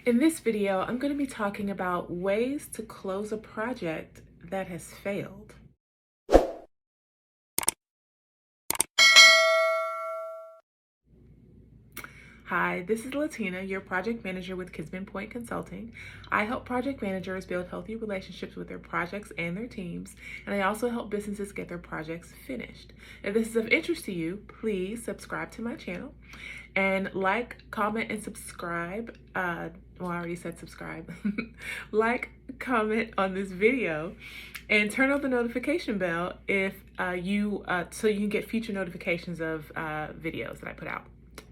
In this video, I'm going to be talking about ways to close a project that has failed. Hi, this is Latina, your project manager with Kisman Point Consulting. I help project managers build healthy relationships with their projects and their teams, and I also help businesses get their projects finished. If this is of interest to you, please subscribe to my channel and like, comment, and subscribe. I already said subscribe. Like, comment on this video, and turn on the notification bell if so you can get future notifications of videos that I put out.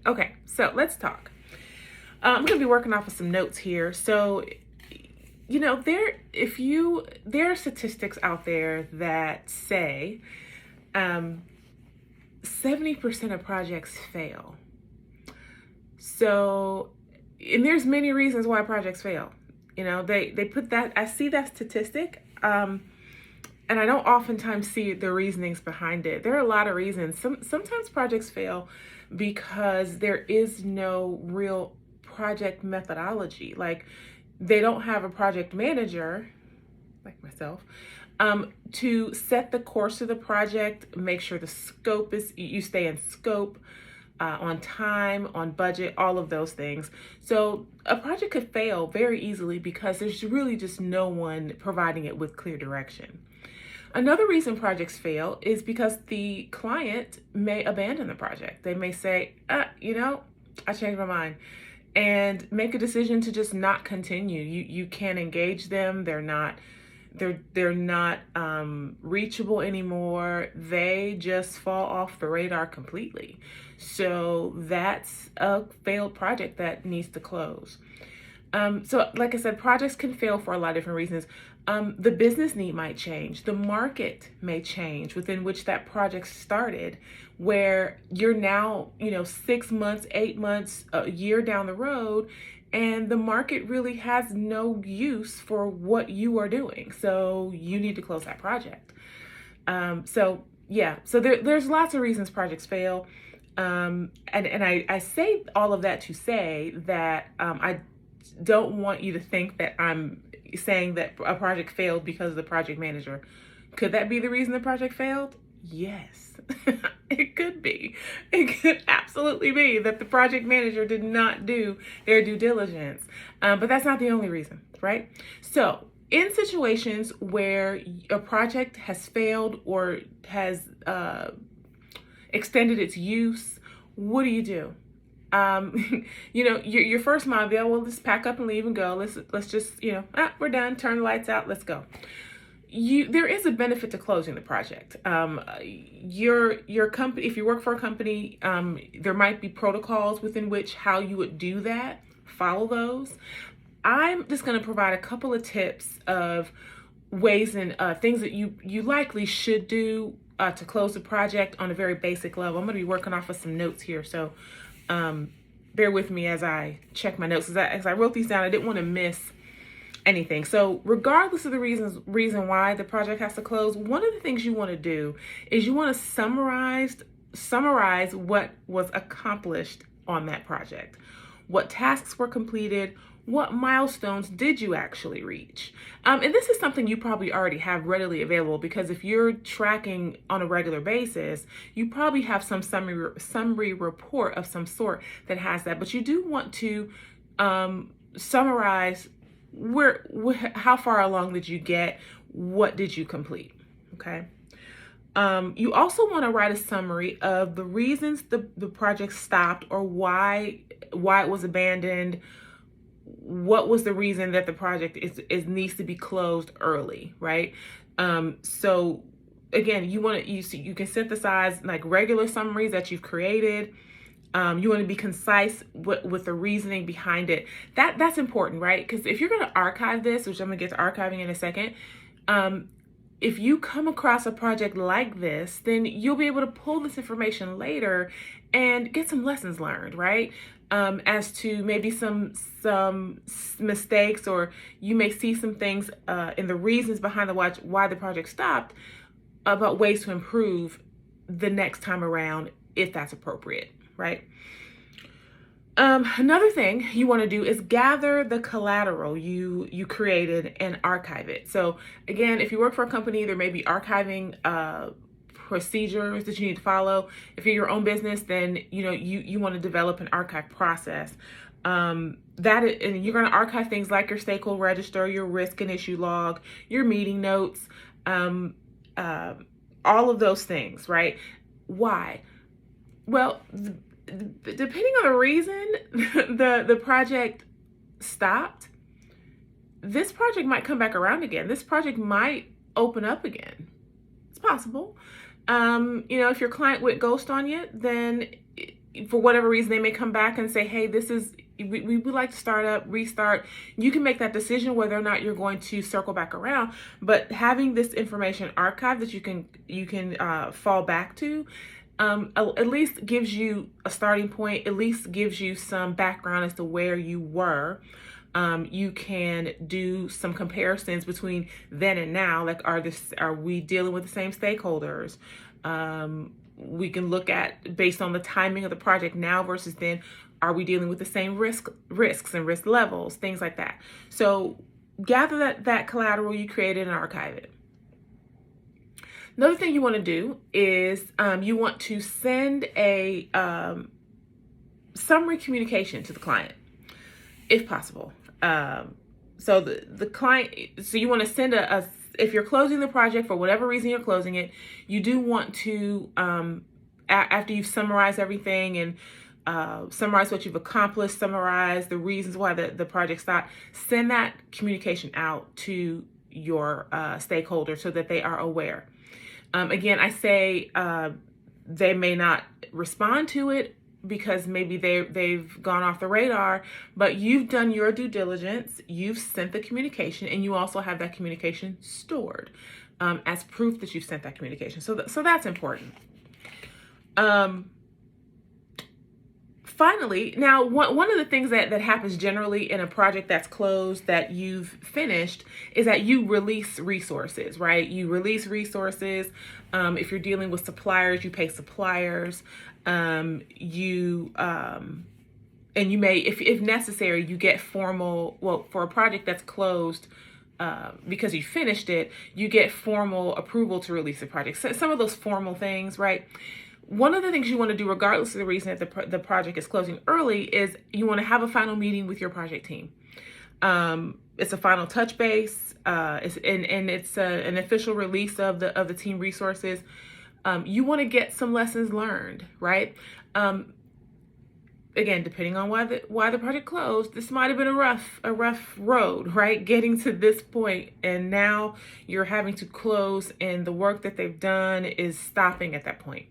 Okay, so let's talk. I'm going to be working off of some notes here. So, there are statistics out there that say 70% of projects fail. So, and there's many reasons why projects fail. They put that, I see that statistic, and I don't oftentimes see the reasonings behind it. There are a lot of reasons. Sometimes projects fail because there is no real project methodology. Like, they don't have a project manager, like myself, to set the course of the project, make sure the scope you stay in scope, on time, on budget, all of those things. So a project could fail very easily because there's really just no one providing it with clear direction. Another reason projects fail is because the client may abandon the project. They may say, I changed my mind, and make a decision to just not continue. You can't engage them. They're not reachable anymore. They just fall off the radar completely. So that's a failed project that needs to close. So like I said, projects can fail for a lot of different reasons. The business need might change. The market may change within which that project started, where you're now, 6 months, 8 months, a year down the road, and the market really has no use for what you are doing. So you need to close that project. So there's lots of reasons projects fail. And I say all of that to say that I don't want you to think that I'm saying that a project failed because of the project manager. Could that be the reason the project failed? Yes, it could be. It could absolutely be that the project manager did not do their due diligence. But that's not the only reason, right? So in situations where a project has failed or has extended its use, what do? Your first mind be, oh, well, let's pack up and leave and go. Let's just, we're done. Turn the lights out. Let's go. There is a benefit to closing the project. Your company, if you work for a company, there might be protocols within which how you would do that. Follow those. I'm just going to provide a couple of tips of ways and things that you likely should do to close the project on a very basic level. I'm going to be working off of some notes here, so bear with me as I check my notes. As I wrote these down, I didn't want to miss anything. So regardless of the reason why the project has to close, one of the things you want to do is you want to summarize what was accomplished on that project. What tasks were completed? What milestones did you actually reach? And this is something you probably already have readily available, because if you're tracking on a regular basis, you probably have some summary report of some sort that has that. But you do want to summarize how far along did you get? What did you complete? Okay. You also want to write a summary of the reasons the project stopped, or why it was abandoned. What was the reason that the project needs to be closed early, right? So again, you can synthesize like regular summaries that you've created. You want to be concise with the reasoning behind it. That's important, right? Because if you're going to archive this, which I'm going to get to archiving in a second, if you come across a project like this, then you'll be able to pull this information later and get some lessons learned, right? As to maybe some mistakes, or you may see some things in the reasons behind why the project stopped, about ways to improve the next time around if that's appropriate, right? Another thing you want to do is gather the collateral you created and archive it. So again, if you work for a company, there may be archiving procedures that you need to follow. If you're your own business, then you want to develop an archive process. And you're going to archive things like your stakeholder register, your risk and issue log, your meeting notes, all of those things, right? Why? Well, depending on the reason the project stopped, this project might come back around again. This project might open up again. It's possible. If your client went ghost on you, then for whatever reason, they may come back and say, hey, we would like to restart. You can make that decision whether or not you're going to circle back around, but having this information archived that you can fall back to, at least gives you a starting point, at least gives you some background as to where you were. You can do some comparisons between then and now, like are we dealing with the same stakeholders? We can look at, based on the timing of the project now versus then, are we dealing with the same risks and risk levels, things like that. So gather that collateral you created and archive it. Another thing you want to do is you want to send a summary communication to the client, if possible. So the client, so you want to send if you're closing the project for whatever reason you're closing it, you do want to, after you've summarized everything and summarize what you've accomplished, summarize the reasons why the project stopped, send that communication out to your stakeholders so that they are aware. Again, I say they may not respond to it because maybe they've gone off the radar, but you've done your due diligence, you've sent the communication, and you also have that communication stored as proof that you've sent that communication. So that's important. Finally, now one of the things that happens generally in a project that's closed that you've finished is that you release resources, right? You release resources. If you're dealing with suppliers, you pay suppliers. And you may, if necessary, you get for a project that's closed, because you finished it, you get formal approval to release the project. So some of those formal things, right? One of the things you want to do, regardless of the reason that the project is closing early, is you want to have a final meeting with your project team. It's a final touch base, it's an official release of the team resources. You want to get some lessons learned, right? Again, depending on why the project closed, this might have been a rough road, right? Getting to this point, and now you're having to close, and the work that they've done is stopping at that point.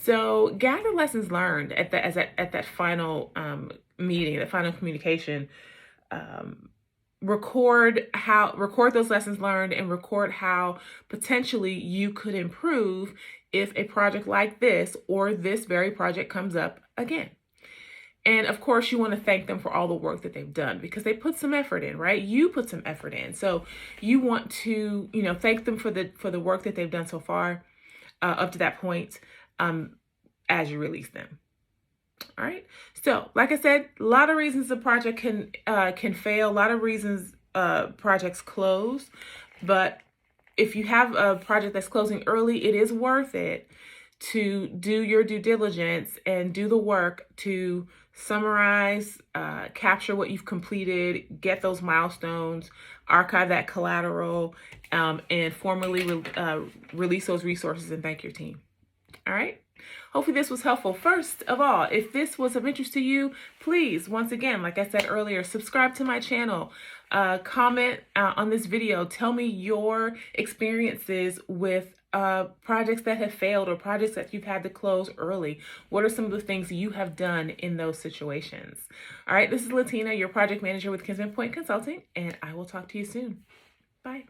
So gather lessons learned at that final meeting, that final communication. Record those lessons learned, and record how potentially you could improve if a project like this or this very project comes up again. And of course, you want to thank them for all the work that they've done, because they put some effort in, right? You put some effort in. So you want to, thank them for the work that they've done so far, up to that point, as you release them. All right. So, like I said, a lot of reasons the project can fail. A lot of reasons projects close. But if you have a project that's closing early, it is worth it to do your due diligence and do the work to summarize, capture what you've completed, get those milestones, archive that collateral, and formally release those resources and thank your team. All right. Hopefully this was helpful. First of all, if this was of interest to you, please, once again, like I said earlier, subscribe to my channel, comment on this video, tell me your experiences with projects that have failed or projects that you've had to close early. What are some of the things you have done in those situations? All right, this is Latina, your project manager with Kinsman Point Consulting, and I will talk to you soon. Bye.